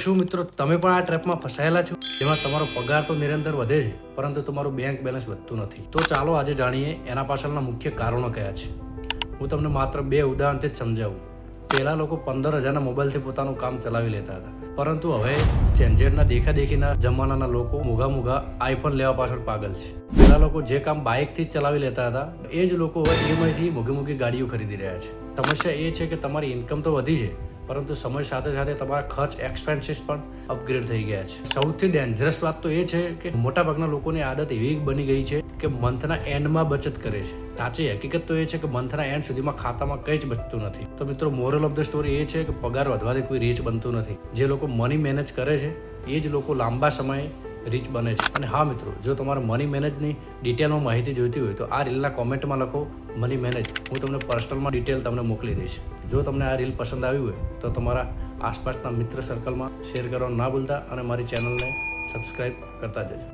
શું મિત્રો તમે પણ આ ટ્રેપમાં ફસાયેલા છો જેમાં તમારો પગાર તો નિરંતર વધે છે પરંતુ તમારું બેંક બેલેન્સ વધતું નથી? તો ચાલો આજે જાણીએ એના પાછળના મુખ્ય કારણો કયા છે. હું તમને માત્ર 2 ઉદાહરણથી જ સમજાવું. પહેલા લોકો 15,000ના મોબાઈલથી પોતાનું કામ ચલાવી લેતા હતા, પરંતુ હવે ઝંઝેરના દેખાદેખીના જમાનાના લોકો મોઘા આઈફોન લેવા પાછળ પાગલ છે. પહેલા લોકો જે કામ બાઇકથી જ ચલાવી લેતા હતા એ જ લોકો હવે ઈએમઆઈથી મોઘી ગાડીઓ ખરીદી રહ્યા છે. સમસ્યા એ છે કે તમારી ઇન્કમ તો વધી છે પરંતુ સમય સાથે સાથે તમારા ખર્ચ એક્સપેન્સીસ પણ અપગ્રેડ થઈ ગયા છે. સૌથી ડેન્જરસ વાત તો એ છે કે મોટાભાગના લોકોની આદત એવી બની ગઈ છે કે મંથના એન્ડમાં બચત કરે છે. સાચી હકીકત તો એ છે કે મંથના એન્ડ સુધીમાં ખાતામાં કંઈ જ બચતું નથી. તો મિત્રો, મોરલ ઓફ ધ સ્ટોરી એ છે કે પગાર વધવાથી કોઈ રીચ બનતું નથી. જે લોકો મની મેનેજ કરે છે એ જ લોકો લાંબા સમયે રીચ બને છે. અને હા મિત્રો, જો તમારે મની મેનેજની ડિટેલમાં માહિતી જોઈતી હોય તો આ રીલના કોમેન્ટમાં લખો મની મેનેજ. હું તમને પર્સનલમાં ડિટેલ તમને મોકલી દઈશ. જો તમને આ રીલ પસંદ આવી હોય તો તમારા આસપાસના મિત્ર સર્કલમાં શેર કરવાનું ના ભૂલતા અને મારી ચેનલને સબસ્ક્રાઈબ કરતા જજો.